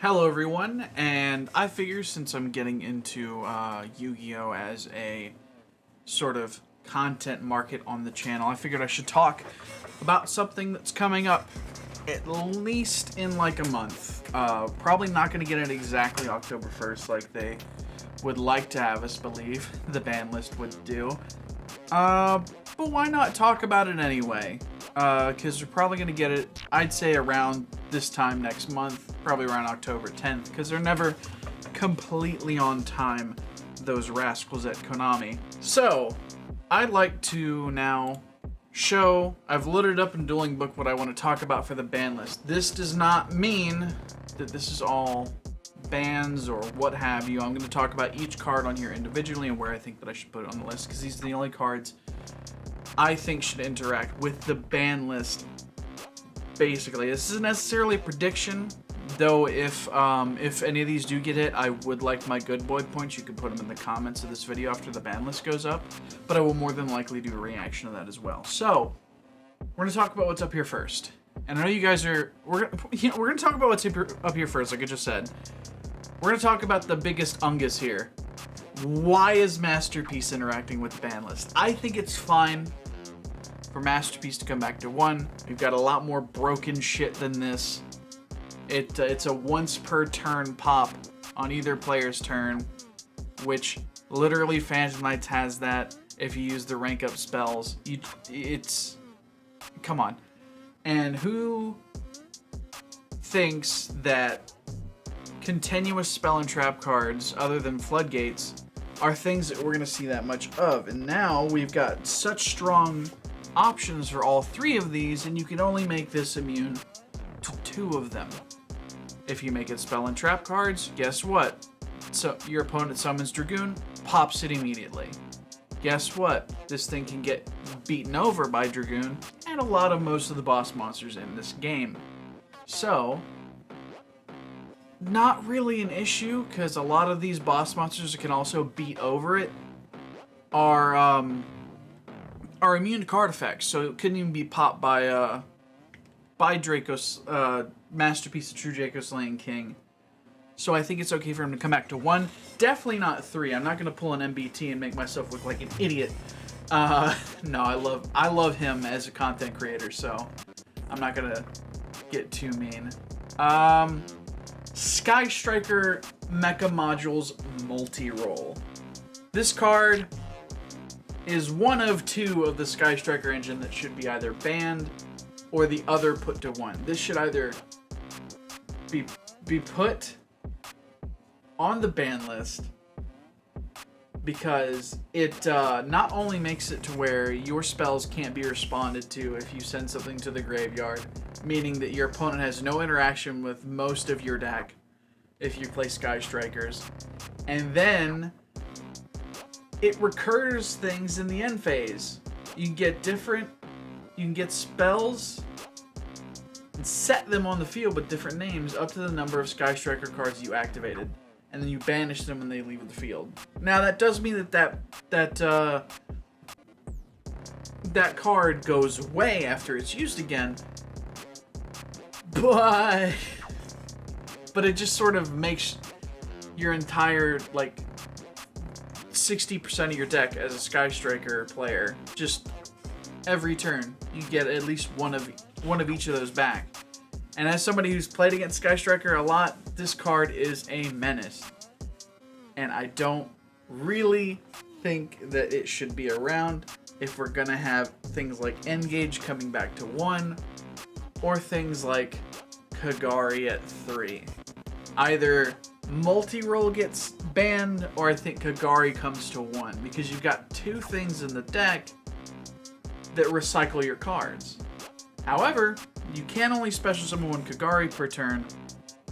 Hello everyone, and I figure since I'm getting into Yu-Gi-Oh! As a sort of content market on the channel, I figured I should talk about something that's coming up at least in like a month. Probably not going to get it exactly October 1st like they would like to have us believe the ban list would do. But why not talk about it anyway? Because we're probably going to get it, I'd say, around this time next month, probably around October 10th, because they're never completely on time, those rascals at Konami. So, I'd like to now show, I've loaded up in Dueling Book what I want to talk about for the ban list. This does not mean that this is all bans or what have you. I'm going to talk about each card on here individually and where I think that I should put it on the list, because these are the only cards I think should interact with the ban list. Basically, this isn't necessarily a prediction, though. If any of these do get hit, I would like my good boy points. You can put them in the comments of this video after the ban list goes up, but I will more than likely do a reaction to that as well. So we're gonna talk about what's up here first, and I know you guys are. We're gonna talk about what's up here first, like I just said. We're gonna talk about the biggest ungus here. Why is MrBeast interacting with the ban list? I think it's fine for MrBeast to come back to 1. We've got a lot more broken shit than this. It's a once per turn pop on either player's turn, which literally Phantom Knights has that if you use the rank up spells. It's come on. And who thinks that continuous spell and trap cards other than floodgates are things that we're going to see that much of? And now we've got such strong options for all 3 of these, and you can only make this immune to 2 of them. If you make it spell and trap cards, guess what? So your opponent summons Dragoon, pops it immediately. Guess what? This thing can get beaten over by Dragoon and most of the boss monsters in this game. So not really an issue, because a lot of these boss monsters that can also beat over it are immune to card effects, so it couldn't even be popped by MrBeast, the True Dracoslaying King. So I think it's okay for him to come back to 1. Definitely not 3. I'm not going to pull an MBT and make myself look like an idiot. No, I love him as a content creator, so I'm not going to get too mean. Sky Striker Mecha Modules Multi-Roll. This card is one of 2 of the Sky Striker engine that should be either banned or the other put to 1. This should either be put on the ban list, because it not only makes it to where your spells can't be responded to if you send something to the graveyard, meaning that your opponent has no interaction with most of your deck if you play Sky Strikers, and then it recurs things in the end phase. You can get spells and set them on the field with different names up to the number of Sky Striker cards you activated, and then you banish them when they leave the field. Now that does mean that card goes away after it's used again, but it just sort of makes your entire, like, 60% of your deck as a Sky Striker player, just every turn you get at least one of each of those back. And as somebody who's played against Sky Striker a lot, this card is a menace, and I don't really think that it should be around if we're gonna have things like Engage coming back to 1, or things like Kagari at 3. Either multi-roll gets banned, or I think Kagari comes to 1, because you've got 2 things in the deck that recycle your cards. However, you can only special summon 1 Kagari per turn,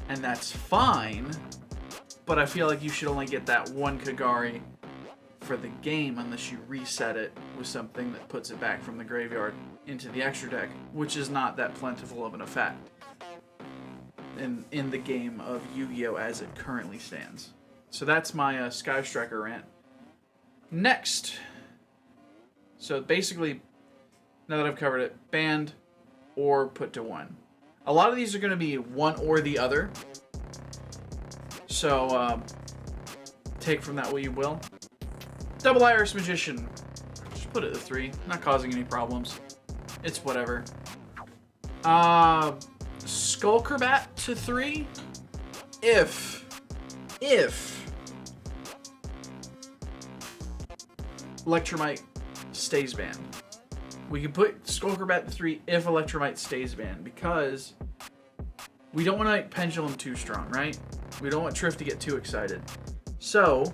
and that's fine, but I feel like you should only get that 1 Kagari for the game unless you reset it with something that puts it back from the graveyard into the extra deck, which is not that plentiful of an effect in the game of Yu-Gi-Oh! As it currently stands. So that's my Sky Striker rant. Next. So basically, now that I've covered it, banned or put to 1. A lot of these are going to be one or the other. So, take from that what you will. Double Iris Magician. Just put it to 3. Not causing any problems. It's whatever. Skullcrabat to 3. If Electromite stays banned. We can put Skullcrabat to 3 if Electromite stays banned, because we don't want to make Pendulum too strong, right? We don't want Triff to get too excited. So,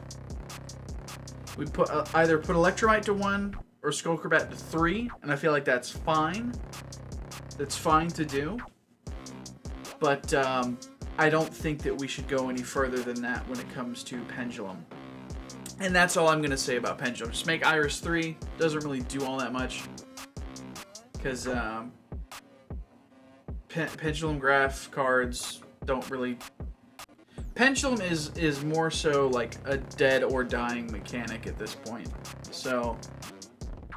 we put either put Electromite to 1 or Skullcrabat to 3, and I feel like that's fine. That's fine to do. But I don't think that we should go any further than that when it comes to Pendulum. And that's all I'm going to say about Pendulum. Just make Iris 3. Doesn't really do all that much. Because Pendulum Graph cards don't really... Pendulum is more so like a dead or dying mechanic at this point. So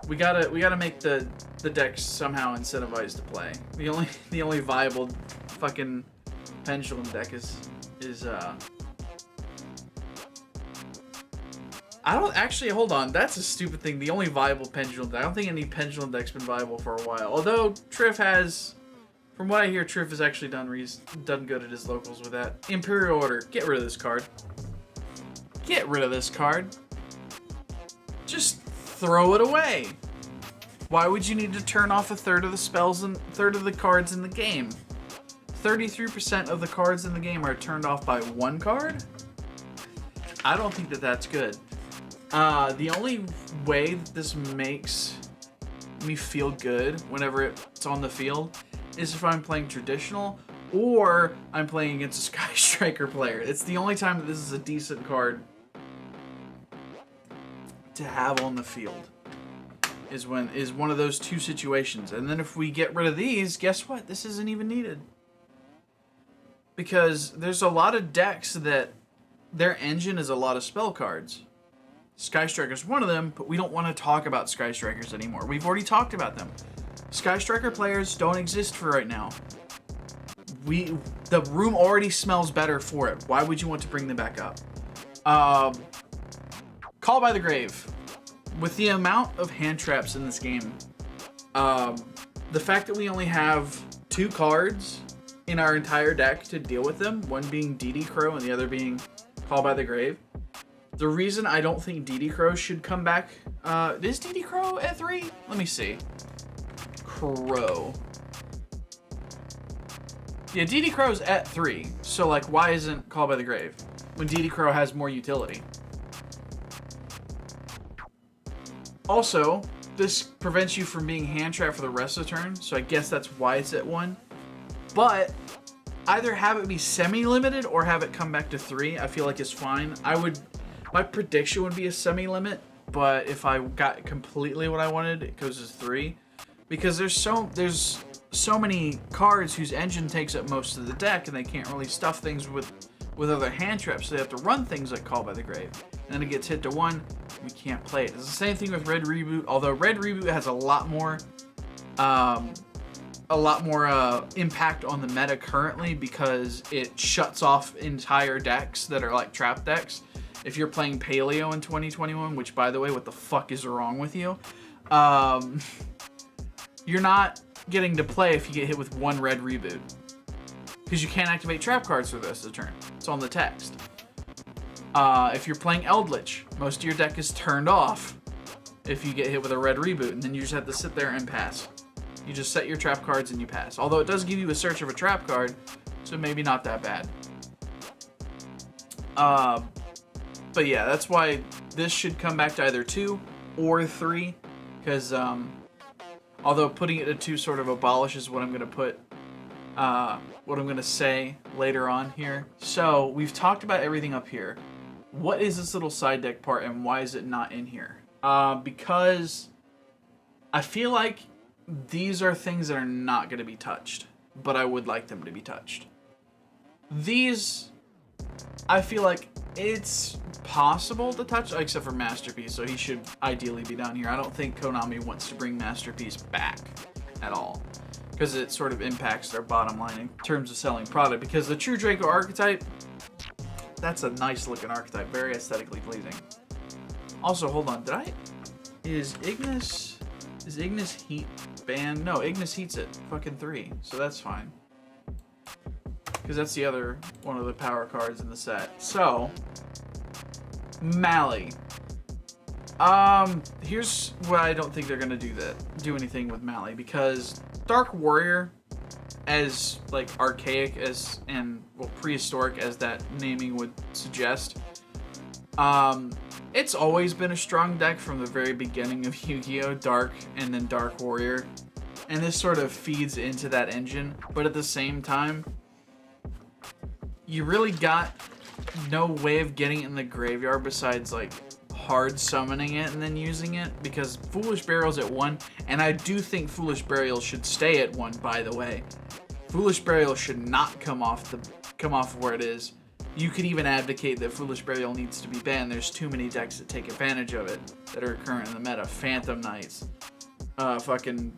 we gotta make the decks somehow incentivized to play. The only viable fucking Pendulum deck is I don't actually, hold on, that's a stupid thing. The only viable Pendulum deck. I don't think any Pendulum deck's been viable for a while. Although Triff has, from what I hear, Triff has actually done good at his locals with that. Imperial Order. Get rid of this card. Get rid of this card. Just throw it away. Why would you need to turn off a third of the spells and third of the cards in the game? 33% of the cards in the game are turned off by one card? I don't think that that's good. The only way that this makes me feel good whenever it's on the field is if I'm playing traditional or I'm playing against a Sky Striker player. It's the only time that this is a decent card to have on the field. Is one of those two situations. And then if we get rid of these, guess what? This isn't even needed. Because there's a lot of decks that their engine is a lot of spell cards. Sky Striker's one of them, but we don't want to talk about Sky Strikers anymore. We've already talked about them. Sky Striker players don't exist for right now. The room already smells better for it. Why would you want to bring them back up? Call by the Grave. With the amount of hand traps in this game, the fact that we only have 2 cards in our entire deck to deal with them, one being DD Crow and the other being Call by the Grave. The reason I don't think DD Crow should come back, is DD Crow at 3? Let me see. Crow. Yeah, DD Crow's at 3, so like why isn't Call by the Grave when DD Crow has more utility? Also, this prevents you from being hand trapped for the rest of the turn, so I guess that's why it's at 1. But either have it be semi-limited or have it come back to 3. I feel like it's fine. My prediction would be a semi-limit, but if I got completely what I wanted, it goes as 3. Because there's so many cards whose engine takes up most of the deck, and they can't really stuff things with other hand traps, so they have to run things like Call by the Grave. And then it gets hit to 1, we can't play it. It's the same thing with Red Reboot, although Red Reboot has a lot more impact on the meta currently because it shuts off entire decks that are like trap decks. If you're playing Paleo in 2021, which by the way, what the fuck is wrong with you? You're not getting to play if you get hit with 1 Red Reboot. Because you can't activate trap cards for the rest of the turn. It's on the text. If you're playing Eldritch, most of your deck is turned off if you get hit with a Red Reboot, and then you just have to sit there and pass. You just set your trap cards and you pass. Although it does give you a search of a trap card, so maybe not that bad. But yeah, that's why this should come back to either 2 or 3, because although putting it to 2 sort of abolishes what I'm going to put, what I'm going to say later on here. So we've talked about everything up here. What is this little side deck part and why is it not in here? Because I feel like these are things that are not going to be touched, but I would like them to be touched. These, I feel like it's possible to touch, except for MrBeast, so he should ideally be down here. I don't think Konami wants to bring MrBeast back at all, because it sort of impacts their bottom line in terms of selling product, because the True Draco archetype That's a nice looking archetype, very aesthetically pleasing. Also, hold on, is Ignis Heat banned? No, Ignis Heat's at fucking 3, so that's fine. Because that's the other one of the power cards in the set. So, Mally. Here's what I don't think they're gonna do anything with Mally, because Dark Warrior, as like archaic as and well prehistoric as that naming would suggest, it's always been a strong deck from the very beginning of Yu-Gi-Oh! Dark and then Dark Warrior, and this sort of feeds into that engine. But at the same time, you really got no way of getting it in the graveyard besides like hard summoning it and then using it, because Foolish Burial's at 1, and I do think Foolish Burial should stay at 1, by the way. Foolish Burial should not come off where it is. You could even advocate that Foolish Burial needs to be banned. There's too many decks that take advantage of it that are current in the meta. Phantom Knights, fucking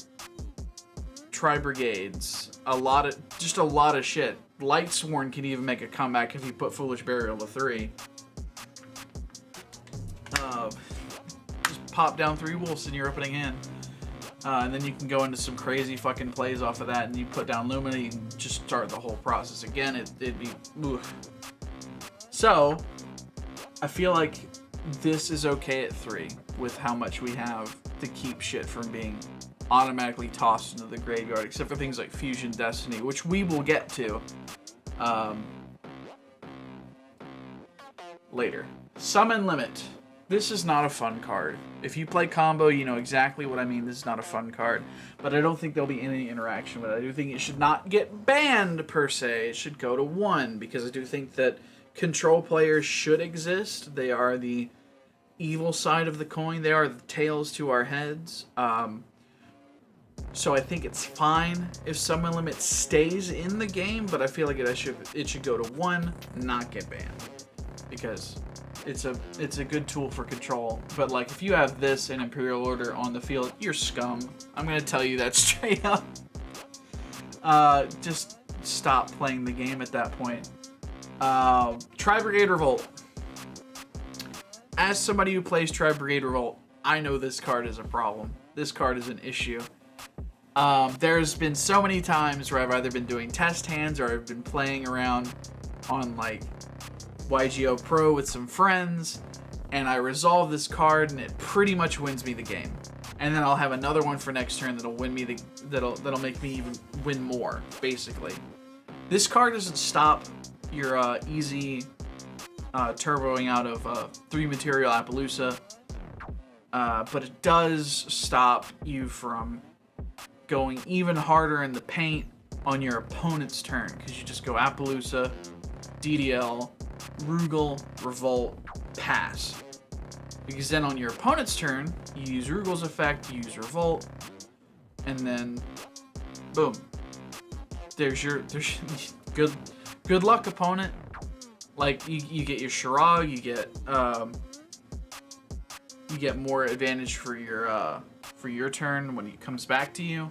Tri-Brigades, a lot of shit. Lightsworn can even make a comeback if you put Foolish Burial to 3. Just pop down 3 wolves in your opening hand. And then you can go into some crazy fucking plays off of that, and you put down Lumina, you can just start the whole process again. It'd be... Oof. So, I feel like this is okay at 3, with how much we have to keep shit from being automatically tossed into the graveyard, except for things like Fusion Destiny, which we will get to later. Summon Limit. This is not a fun card. If you play combo, you know exactly what I mean. This is not a fun card. But I don't think there'll be any interaction with it. I do think it should not get banned, per se. It should go to 1, because I do think that control players should exist. They are the evil side of the coin. They are the tails to our heads. So I think it's fine if Summon Limit stays in the game, but I feel like it should go to 1, not get banned. Because it's a good tool for control. But like, if you have this in Imperial Order on the field, you're scum. I'm gonna tell you that straight up. Just stop playing the game at that point. Tri-Brigade Revolt. As somebody who plays Tri-Brigade Revolt, I know this card is a problem. This card is an issue. There's been so many times where I've either been doing test hands or I've been playing around on like YUGIOH Pro with some friends, and I resolve this card and it pretty much wins me the game. And then I'll have another one for next turn that'll win me that'll make me even win more, basically. This card doesn't stop your easy turboing out of 3 material Appaloosa, but it does stop you from going even harder in the paint on your opponent's turn, because you just go Appaloosa, DDL, Rugal, Revolt, pass. Because then on your opponent's turn, you use Rugal's effect, you use Revolt, and then boom. There's good luck, opponent. Like, you get your Shirag, you get more advantage for your turn when it comes back to you.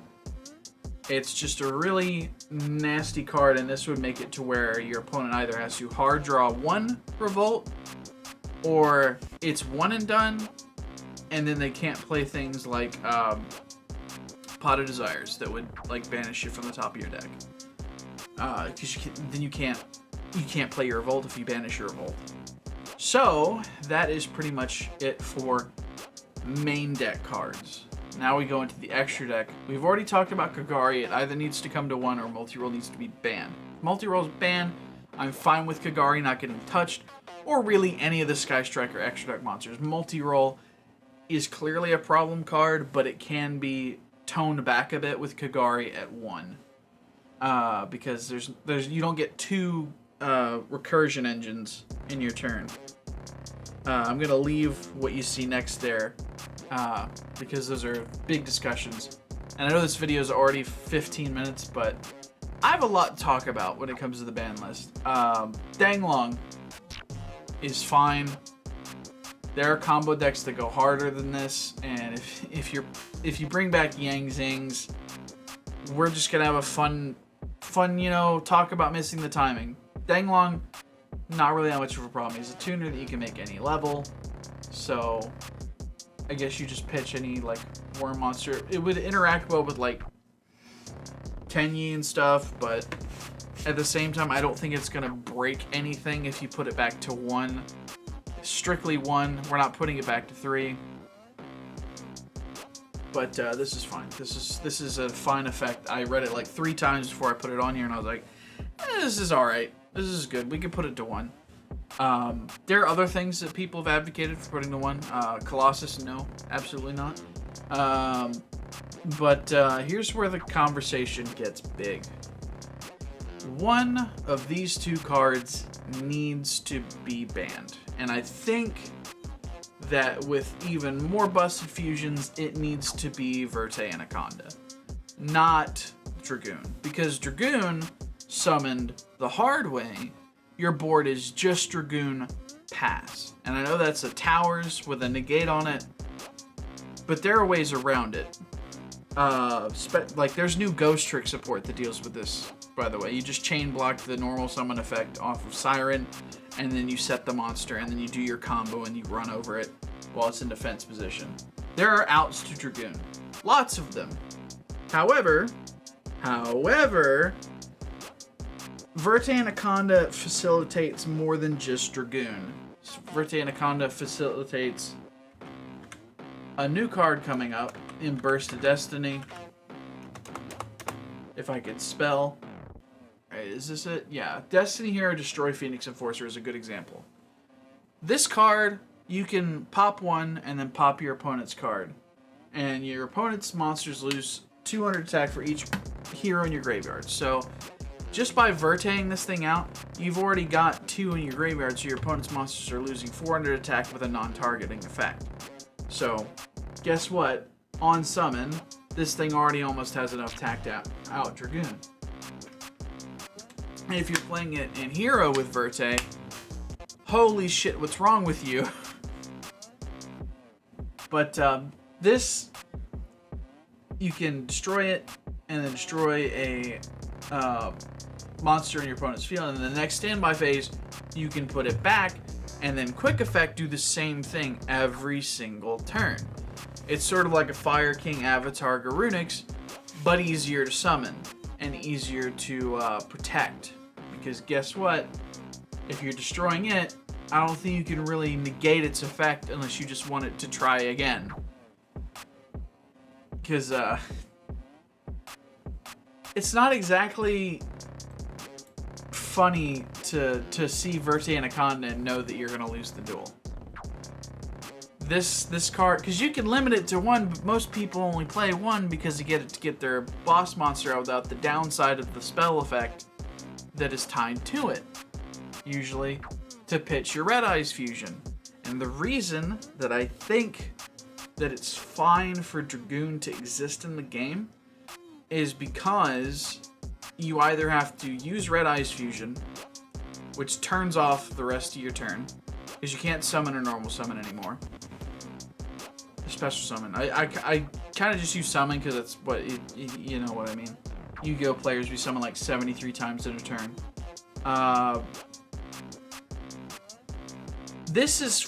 It's just a really nasty card, and this would make it to where your opponent either has to hard draw 1 Revolt, or it's 1 and done, and then they can't play things like Pot of Desires that would like banish you from the top of your deck. Because you can't play your Revolt if you banish your Revolt. So that is pretty much it for main deck cards. Now we go into the extra deck. We've already talked about Kagari. It either needs to come to 1 or multi-roll needs to be banned. If multi-roll's banned, I'm fine with Kagari not getting touched, or really any of the Sky Striker extra deck monsters. Multi-roll is clearly a problem card, but it can be toned back a bit with Kagari at 1. Because you don't get 2 recursion engines in your turn. I'm gonna leave what you see next there, because those are big discussions. And I know this video is already 15 minutes, but I have a lot to talk about when it comes to the ban list. Danglong is fine. There are combo decks that go harder than this, and if you bring back Yang Zings, we're just gonna have a fun, talk about missing the timing. Danglong, not really that much of a problem. He's a tuner that you can make any level, so I guess you just pitch any like worm monster. It would interact well with like Kenyi and stuff, but at the same time, I don't think it's gonna break anything if you put it back to 1. Strictly 1. We're not putting it back to 3. But this is fine. This is a fine effect. I read it like 3 times before I put it on here, and I was like, this is all right. This is good. We can put it to 1. There are other things that people have advocated for putting to 1. Colossus, no, absolutely not. But here's where the conversation gets big. One of these 2 cards needs to be banned. And I think that with even more busted fusions, it needs to be Verte Anaconda, not Dragoon. Because Dragoon, summoned the hard way, your board is just Dragoon pass. And I know that's a towers with a negate on it, but there are ways around it. Like there's new Ghost Trick support that deals with this, by the way. You just chain block the normal summon effect off of Siren, and then you set the monster, and then you do your combo and you run over it while it's in defense position. There are outs to Dragoon. Lots of them. However, Verte Anaconda facilitates more than just Dragoon. Verte Anaconda facilitates a new card coming up in Burst of Destiny. If I could spell. Right, is this it? Yeah. Destiny Hero Destroy Phoenix Enforcer is a good example. This card, you can pop 1 and then pop your opponent's card. And your opponent's monsters lose 200 attack for each hero in your graveyard. So just by Verteing this thing out, you've already got 2 in your graveyard, so your opponent's monsters are losing 400 attack with a non-targeting effect. So guess what? On summon, this thing already almost has enough tacked out Dragoon. And if you're playing it in Hero with Verte, holy shit, what's wrong with you? But this, you can destroy it and then destroy a monster in your opponent's field, and in the next standby phase, you can put it back and then quick effect do the same thing every single turn. It's sort of like a Fire King Avatar Garunix, but easier to summon and easier to protect. Because guess what? If you're destroying it, I don't think you can really negate its effect unless you just want it to try again. Because it's not exactly funny to see Verte Anaconda and know that you're going to lose the duel. This card, because you can limit it to 1, but most people only play 1 because they get it to get their boss monster out without the downside of the spell effect that is tied to it, usually to pitch your Red Eyes fusion. And the reason that I think that it's fine for Dragoon to exist in the game is because you either have to use Red Eyes fusion, which turns off the rest of your turn, because you can't summon a normal summon anymore. A special summon. I kind of just use summon because that's what, you know what I mean. Yu-Gi-Oh players, we summon like 73 times in a turn. This is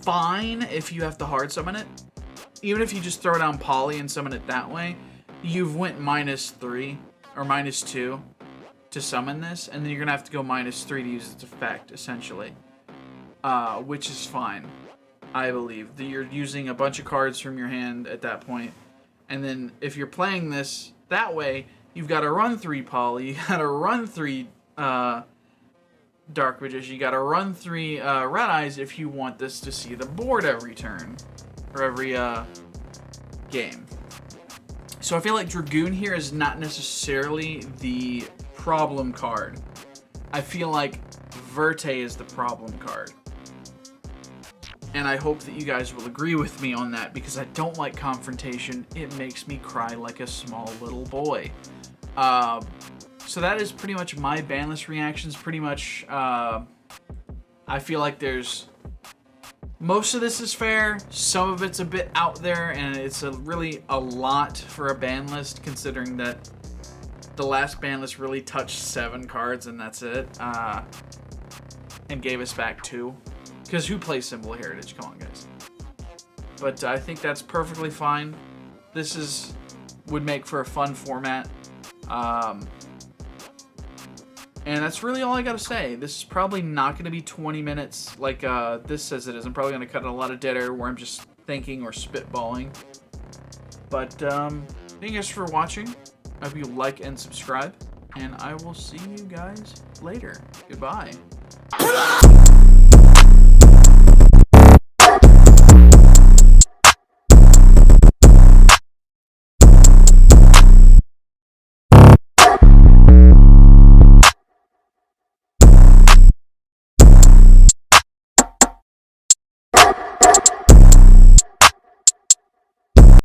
fine if you have to hard summon it. Even if you just throw down Poly and summon it that way, you've went -3 or -2 to summon this, and then you're gonna have to go -3 to use its effect, essentially. Which is fine, I believe. That you're using a bunch of cards from your hand at that point, and then if you're playing this that way, you've got to run 3 Poly, you got to run 3 Dark Magician, you got to run 3 Red Eyes if you want this to see the board every turn, or every game. So I feel like Dragoon here is not necessarily the problem card. I feel like Verte is the problem card. And I hope that you guys will agree with me on that, because I don't like confrontation. It makes me cry like a small little boy. So that is pretty much my ban list reactions. Pretty much, I feel like there's... most of this is fair, some of it's a bit out there, and it's really a lot for a ban list, considering that the last ban list really touched 7 cards and that's it. and gave us back 2. Because who plays Symbol Heritage? Come on, guys. But I think that's perfectly fine. This would make for a fun format. And that's really all I gotta say. This is probably not gonna be 20 minutes like this says it is. I'm probably gonna cut in a lot of dead air where I'm just thinking or spitballing. But thank you guys for watching. I hope you like and subscribe. And I will see you guys later. Goodbye.